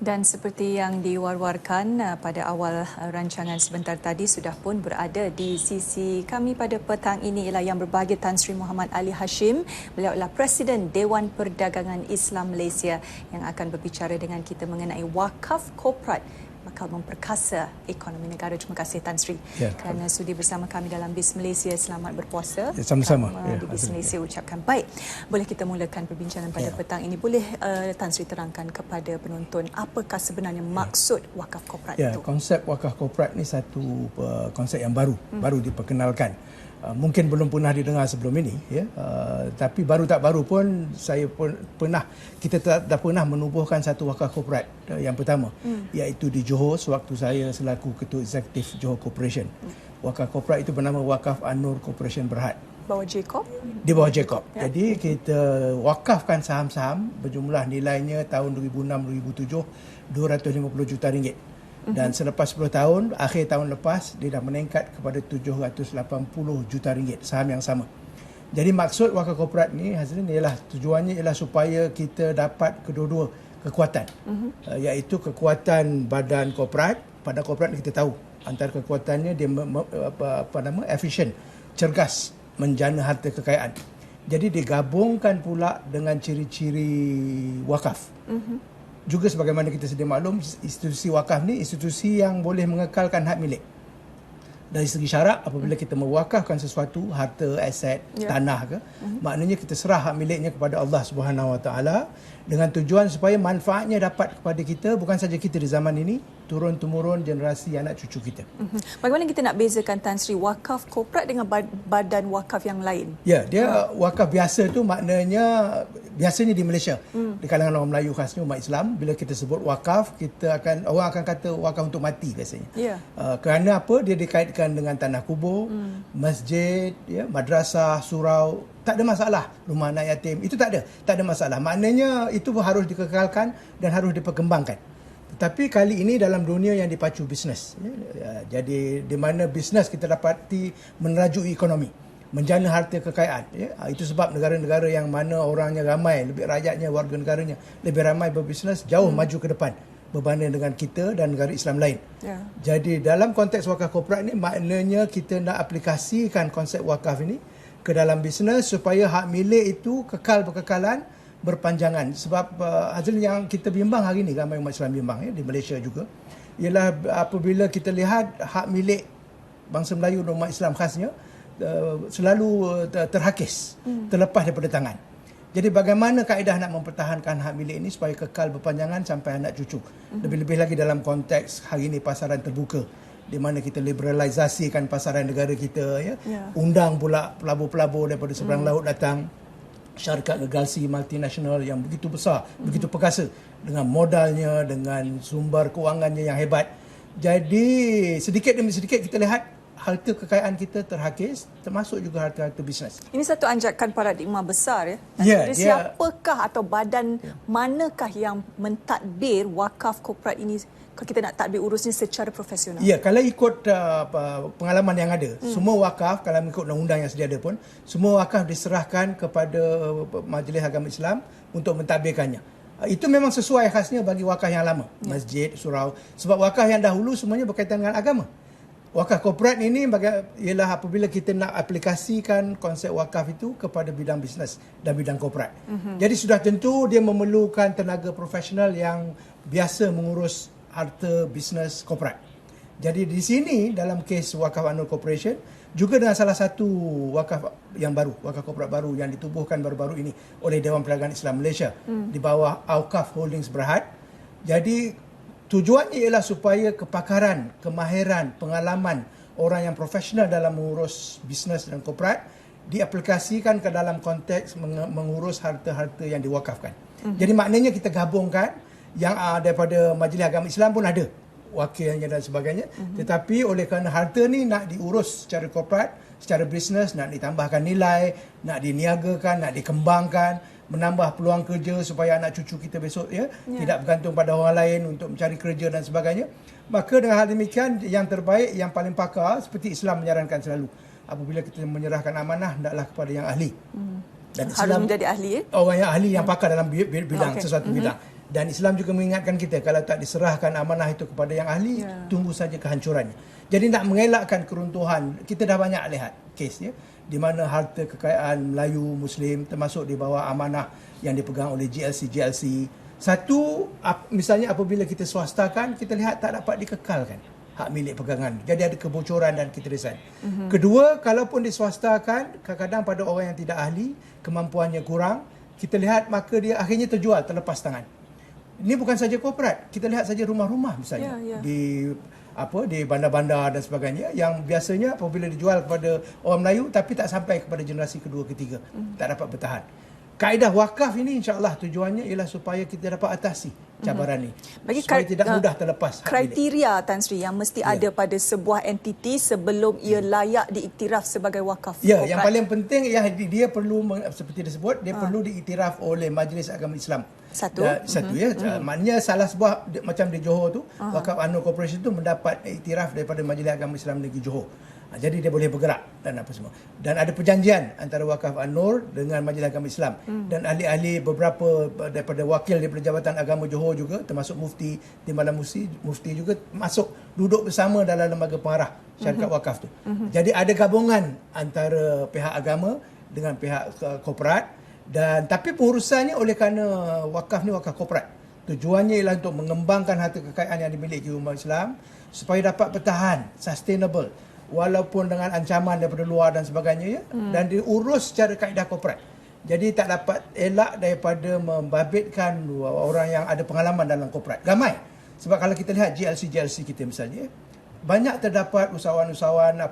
Dan seperti yang diwar-warkan pada awal rancangan sebentar tadi, sudah pun berada di sisi kami pada petang ini ialah yang berbahagia Tan Sri Muhammad Ali Hashim. Beliau adalah Presiden Dewan Perdagangan Islam Malaysia yang akan berbicara dengan kita mengenai wakaf korporat bakal memperkasa ekonomi negara. Terima kasih Tan Sri kerana sudi bersama kami dalam BIS Malaysia. Selamat berpuasa. Sama-sama. Di BIS Malaysia ucapkan. Baik, boleh kita mulakan perbincangan pada petang ini. Boleh Tan Sri terangkan kepada penonton apakah sebenarnya maksud wakaf korporat itu? Konsep wakaf korporat ni satu konsep yang baru diperkenalkan. Mungkin belum pernah didengar sebelum ini, tapi baru tak baru pun kita dah pernah menubuhkan satu wakaf korporat yang pertama, iaitu di Johor sewaktu saya selaku Ketua Eksekutif Johor Corporation. Wakaf korporat itu bernama Wakaf An-Nur Corporation Berhad. Bawah Jacob? Di bawah Jacob. Jadi kita wakafkan saham-saham berjumlah nilainya tahun 2006-2007 250 juta ringgit. Dan selepas 10 tahun, akhir tahun lepas, dia dah meningkat kepada 780 juta ringgit, saham yang sama. Jadi maksud wakaf korporat ni, hasilnya ialah, tujuannya ialah supaya kita dapat kedua-dua kekuatan. Iaitu kekuatan badan korporat. Badan korporat ni kita tahu, antara kekuatannya dia efisien, cergas, menjana harta kekayaan. Jadi digabungkan pula dengan ciri-ciri wakaf. Juga sebagaimana kita sedia maklum, institusi wakaf ni institusi yang boleh mengekalkan hak milik. Dari segi syarak, apabila kita mewakafkan sesuatu, harta, aset, tanah ke, maknanya kita serah hak miliknya kepada Allah Subhanahu Wa Taala dengan tujuan supaya manfaatnya dapat kepada kita, bukan saja kita di zaman ini, turun-temurun generasi anak cucu kita. Bagaimana kita nak bezakan Tan Sri wakaf korporat dengan badan wakaf yang lain? Ya, dia wakaf biasa tu maknanya biasanya di Malaysia, di kalangan orang Melayu khasnya umat Islam, bila kita sebut wakaf, orang akan kata wakaf untuk mati biasanya. Kerana apa? Dia dikaitkan dengan tanah kubur, masjid, madrasah, surau. Tak ada masalah. Rumah anak yatim, itu tak ada masalah. Maknanya itu harus dikekalkan dan harus diperkembangkan. Tetapi kali ini dalam dunia yang dipacu bisnes, jadi di mana bisnes kita dapati menerajui ekonomi, menjana harta kekayaan. Itu sebab negara-negara yang mana orangnya ramai, lebih rakyatnya, warga negaranya lebih ramai berbisnes, jauh maju ke depan berbanding dengan kita dan negara Islam lain. Jadi dalam konteks wakaf korporat ni, maknanya kita nak aplikasikan konsep wakaf ini ke dalam bisnes supaya hak milik itu berkekalan, berpanjangan. Sebab hasil yang kita bimbang hari ini, ramai umat Islam bimbang di Malaysia juga, ialah apabila kita lihat hak milik bangsa Melayu dan umat Islam khasnya selalu terhakis, terlepas daripada tangan. Jadi bagaimana kaedah nak mempertahankan hak milik ini supaya kekal berpanjangan sampai anak cucu. Lebih-lebih lagi dalam konteks hari ini pasaran terbuka, di mana kita liberalisasikan pasaran negara kita, undang pula pelabur-pelabur daripada seberang laut datang, syarikat legalsi multinasional yang begitu besar, begitu perkasa, dengan modalnya, dengan sumber kewangannya yang hebat. Jadi sedikit demi sedikit kita lihat harta kekayaan kita terhakis, termasuk juga harta-harta bisnes. Ini satu anjakan paradigma besar, Jadi siapakah atau badan manakah yang mentadbir wakaf korporat ini, kalau kita nak tadbir urusnya secara profesional? Ya, kalau ikut pengalaman yang ada, semua wakaf, kalau mengikut undang-undang yang sedia ada pun, semua wakaf diserahkan kepada Majlis Agama Islam untuk mentadbirkannya. Itu memang sesuai khasnya bagi wakaf yang lama, masjid, surau. Sebab wakaf yang dahulu semuanya berkaitan dengan agama. Wakaf korporat ini ialah apabila kita nak aplikasikan konsep wakaf itu kepada bidang bisnes dan bidang korporat. Jadi sudah tentu dia memerlukan tenaga profesional yang biasa mengurus harta bisnes korporat. Jadi di sini dalam kes Wakaf An-Nur Corporation juga dengan salah satu wakaf yang baru, wakaf korporat baru yang ditubuhkan baru-baru ini oleh Dewan Perdagangan Islam Malaysia di bawah Awqaf Holdings Berhad. Jadi tujuannya ialah supaya kepakaran, kemahiran, pengalaman orang yang profesional dalam mengurus bisnes dan korporat diaplikasikan ke dalam konteks mengurus harta-harta yang diwakafkan. Jadi maknanya kita gabungkan yang daripada Majlis Agama Islam pun ada wakilnya dan sebagainya. Tetapi oleh kerana harta ni nak diurus secara korporat, secara bisnes, nak ditambahkan nilai, nak diniagakan, nak dikembangkan, menambah peluang kerja supaya anak cucu kita besok tidak bergantung pada orang lain untuk mencari kerja dan sebagainya. Maka dengan hal demikian, yang terbaik, yang paling pakar, seperti Islam menyarankan selalu, apabila kita menyerahkan amanah, hendaklah kepada yang ahli. Dan harus menjadi ahli, orang yang ahli, yang pakar dalam bidang sesuatu bidang. Dan Islam juga mengingatkan kita, kalau tak diserahkan amanah itu kepada yang ahli, tunggu saja kehancurannya. Jadi nak mengelakkan keruntuhan, kita dah banyak lihat kes ya, di mana harta kekayaan Melayu Muslim termasuk di bawah amanah yang dipegang oleh GLC. Satu, misalnya apabila kita swastakan, kita lihat tak dapat dikekalkan hak milik pegangan. Jadi ada kebocoran dan ketirisan. Kedua, kalaupun diswastakan, kadang-kadang pada orang yang tidak ahli, kemampuannya kurang, kita lihat maka dia akhirnya terjual terlepas tangan. Ini bukan saja korporat, kita lihat saja rumah-rumah misalnya di bandar-bandar dan sebagainya yang biasanya apabila dijual kepada orang Melayu tapi tak sampai kepada generasi kedua ketiga, tak dapat bertahan. Kaedah wakaf ini insya-Allah tujuannya ialah supaya kita dapat atasi cabaran ini. Supaya tidak mudah terlepas kriteria Tan Sri yang mesti ada pada sebuah entiti sebelum ia layak diiktiraf sebagai wakaf. Ya, yang paling penting ialah dia perlu seperti disebut, dia perlu diiktiraf oleh Majlis Agama Islam. Satu ya. Maknanya salah sebuah macam di Johor tu, Wakaf An-Nur Corporation tu mendapat iktiraf daripada Majlis Agama Islam Negeri Johor. Jadi dia boleh bergerak dan apa semua. Dan ada perjanjian antara Wakaf An-Nur dengan Majlis Agama Islam. Dan ahli-ahli beberapa daripada wakil daripada Jabatan Agama Johor juga, termasuk Mufti Timbalan Mufti juga masuk duduk bersama dalam lembaga pengarah syarikat wakaf tu. Jadi ada gabungan antara pihak agama dengan pihak korporat. Dan tapi pengurusannya oleh kerana wakaf ni wakaf korporat. Tujuannya ialah untuk mengembangkan harta kekayaan yang dimiliki umat Islam supaya dapat bertahan, sustainable, walaupun dengan ancaman daripada luar dan sebagainya ya, dan diurus secara kaedah korporat. Jadi tak dapat elak daripada membabitkan orang yang ada pengalaman dalam korporat. Ramai. Sebab kalau kita lihat GLC kita misalnya, banyak terdapat usahawan-usahawan,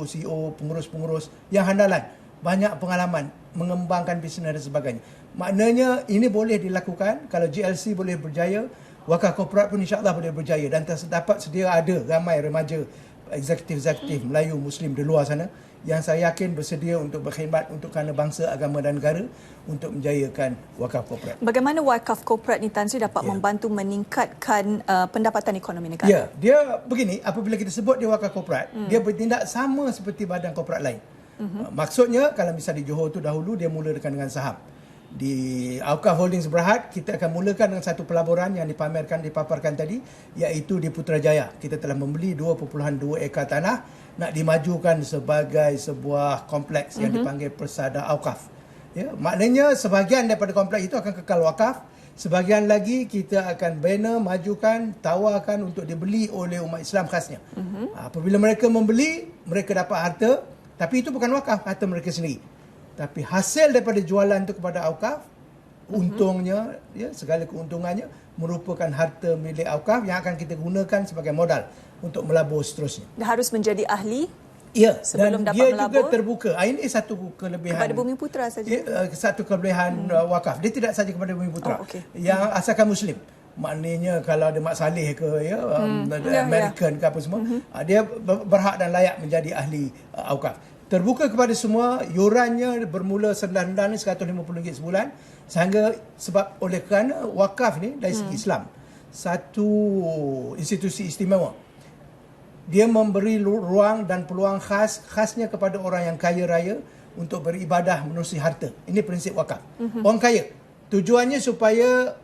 CEO, pengurus-pengurus yang handalan, banyak pengalaman mengembangkan bisnes dan sebagainya. Maknanya ini boleh dilakukan. Kalau GLC boleh berjaya, wakaf korporat pun insya-Allah boleh berjaya. Dan terdapat sedia ada ramai remaja eksekutif Melayu Muslim di luar sana yang saya yakin bersedia untuk berkhidmat untuk kerana bangsa, agama dan negara untuk menjayakan wakaf korporat. Bagaimana wakaf korporat ni Tan Sri dapat membantu meningkatkan pendapatan ekonomi negara? Ya, dia begini, apabila kita sebut dia wakaf korporat, dia bertindak sama seperti badan korporat lain. Maksudnya kalau misalnya di Johor tu dahulu dia mulakan dengan saham. Di Auqaf Holdings Berhad kita akan mulakan dengan satu pelaburan yang dipaparkan tadi, iaitu di Putrajaya. Kita telah membeli 2.2 ekar tanah nak dimajukan sebagai sebuah kompleks yang dipanggil Persada Auqaf. Ya, maknanya sebahagian daripada kompleks itu akan kekal wakaf, sebahagian lagi kita akan bina, majukan, tawarkan untuk dibeli oleh umat Islam khasnya. Apabila mereka membeli, mereka dapat harta. Tapi itu bukan wakaf, harta mereka sendiri. Tapi hasil daripada jualan itu kepada Auqaf, untungnya, ya, segala keuntungannya merupakan harta milik Auqaf yang akan kita gunakan sebagai modal untuk melabur seterusnya. Dia harus menjadi ahli dan sebelum dapat dia melabur. Juga terbuka. Ini satu kelebihan. Kepada Bumi Putra saja? Satu kelebihan wakaf. Dia tidak saja kepada Bumi Putra. Yang asalkan Muslim. Maknanya kalau ada Mak Saleh ke American ke apa semua, dia berhak dan layak menjadi ahli Auqaf. Terbuka kepada semua, yurannya bermula serendah-rendah ni RM150 sebulan, sehingga sebab oleh kerana wakaf ni dari segi Islam satu institusi istimewa. Dia memberi ruang dan peluang khasnya kepada orang yang kaya raya untuk beribadah menerusi harta. Ini prinsip wakaf. Orang kaya. Tujuannya supaya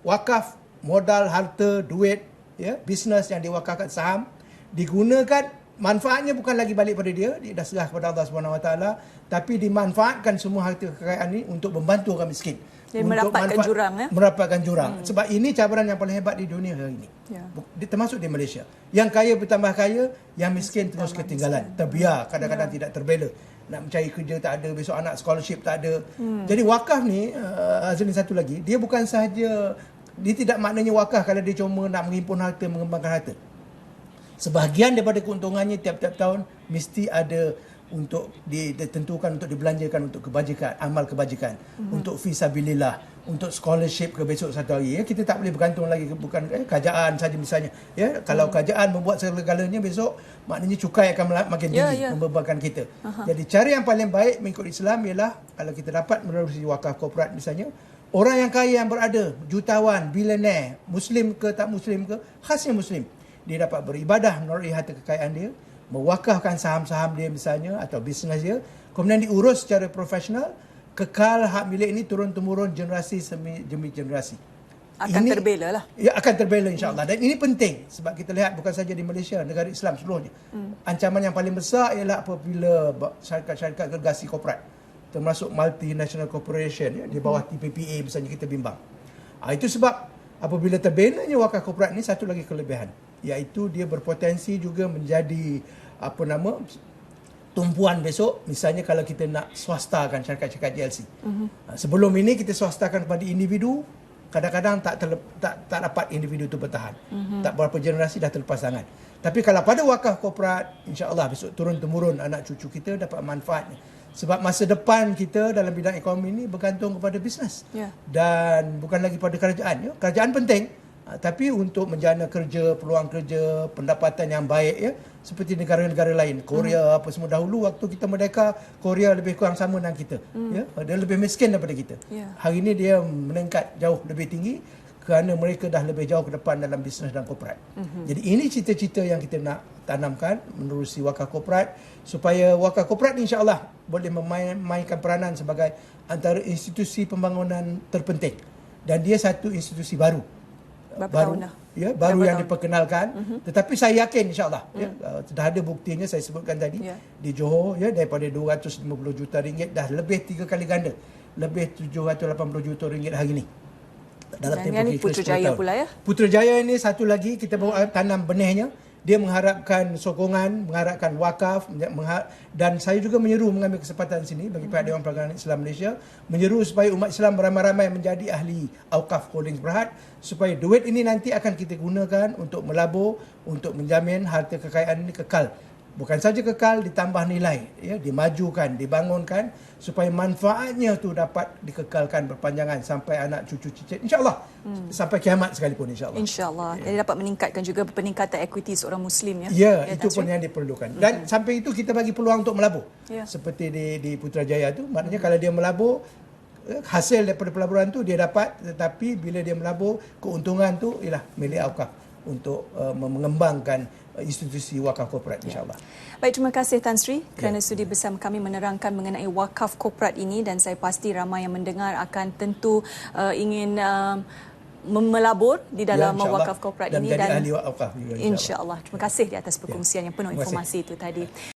wakaf, modal, harta, duit, ya, bisnes yang diwakafkan saham digunakan. Manfaatnya bukan lagi balik pada dia dah serah kepada Allah Subhanahu Wa Taala, tapi dimanfaatkan semua harta kekayaan ini untuk membantu orang miskin. Dan merapatkan jurang. Merapatkan jurang. Sebab ini cabaran yang paling hebat di dunia hari ini. Termasuk di Malaysia. Yang kaya bertambah kaya, yang miskin terus ketinggalan. Terbiar, kadang-kadang tidak terbela. Nak mencari kerja tak ada, besok anak scholarship tak ada. Jadi wakaf ni, Azrin satu lagi, dia bukan sahaja, dia tidak maknanya wakaf kalau dia cuma nak menghimpun harta, mengembangkan harta. Sebahagian daripada keuntungannya tiap-tiap tahun mesti ada untuk ditentukan untuk dibelanjakan untuk kebajikan, amal kebajikan, untuk fisabilillah, untuk scholarship ke besok satu hari. Ya, kita tak boleh bergantung lagi bukan kerajaan saja misalnya. Ya, kalau kerajaan membuat segala-galanya besok, maknanya cukai akan makin tinggi membebankan kita. Jadi cara yang paling baik mengikut Islam ialah kalau kita dapat melalui wakaf korporat misalnya, orang yang kaya yang berada, jutawan, bilioner, Muslim ke tak Muslim ke, khasnya Muslim, dia dapat beribadah melalui harta kekayaan dia, mewakafkan saham-saham dia misalnya atau bisnes dia, kemudian diurus secara profesional, kekal hak milik ini turun-temurun generasi demi generasi. akan terbela lah. Ya, akan terbela insya-Allah. Dan ini penting sebab kita lihat bukan saja di Malaysia, negara Islam seluruhnya. Ancaman yang paling besar ialah apabila syarikat-syarikat gergasi korporat termasuk multinational corporation di bawah TPPA misalnya kita bimbang. Itu sebab apabila terbelanya wakaf korporat ni satu lagi kelebihan, iaitu dia berpotensi juga menjadi tumpuan besok, misalnya kalau kita nak swastakan syarikat-syarikat GLC. Sebelum ini kita swastakan kepada individu, kadang-kadang tak dapat individu itu bertahan. Tak berapa generasi dah terlepas tangan. Tapi kalau pada wakaf korporat, insya-Allah besok turun-temurun anak cucu kita dapat manfaatnya. Sebab masa depan kita dalam bidang ekonomi ini bergantung kepada bisnes. Dan bukan lagi pada kerajaan. Kerajaan penting, tapi untuk menjana kerja, peluang kerja, pendapatan yang baik seperti negara-negara lain, Korea apa semua dahulu waktu kita merdeka, Korea lebih kurang sama dengan kita. Dia lebih miskin daripada kita. Hari ini dia meningkat jauh lebih tinggi kerana mereka dah lebih jauh ke depan dalam bisnes dan korporat. Jadi ini cita-cita yang kita nak tanamkan menerusi wakaf korporat, supaya wakaf korporat insya-Allah boleh memainkan peranan sebagai antara institusi pembangunan terpenting. Dan dia satu institusi baru. Baru yang diperkenalkan, tetapi saya yakin insya-Allah dah ada buktinya, saya sebutkan tadi di Johor daripada 250 juta ringgit dah lebih 3 kali ganda, lebih 780 juta ringgit hari ini dalam tempoh Putrajaya pula Putrajaya ini satu lagi kita bawa tanam benihnya. Dia mengharapkan sokongan, mengharapkan wakaf, dan saya juga menyeru mengambil kesempatan sini bagi pihak Dewan Perdagangan Islam Malaysia, menyeru supaya umat Islam beramai-ramai menjadi ahli Awqaf Holdings Berhad, supaya duit ini nanti akan kita gunakan untuk melabur, untuk menjamin harta kekayaan ini kekal. Bukan saja kekal, ditambah nilai, dimajukan, dibangunkan, supaya manfaatnya tu dapat dikekalkan berpanjangan sampai anak cucu cicit, insya-Allah, sampai kiamat sekalipun, insya-Allah. Insya-Allah. Jadi dapat meningkatkan juga peningkatan equity seorang Muslim itu pun yang diperlukan. Dan sampai itu kita bagi peluang untuk melabur. Seperti di Putrajaya tu, maknanya kalau dia melabur, hasil daripada pelaburan tu dia dapat, tetapi bila dia melabur, keuntungan tu ialah milik Awqaf untuk mengembangkan institusi wakaf korporat, insya-Allah. Baik, terima kasih Tan Sri kerana sudi bersama kami menerangkan mengenai wakaf korporat ini, dan saya pasti ramai yang mendengar akan tentu ingin melabur di dalam wakaf korporat ini dan ahli wakaf juga, insya-Allah. Terima kasih di atas perkongsian yang penuh informasi itu tadi.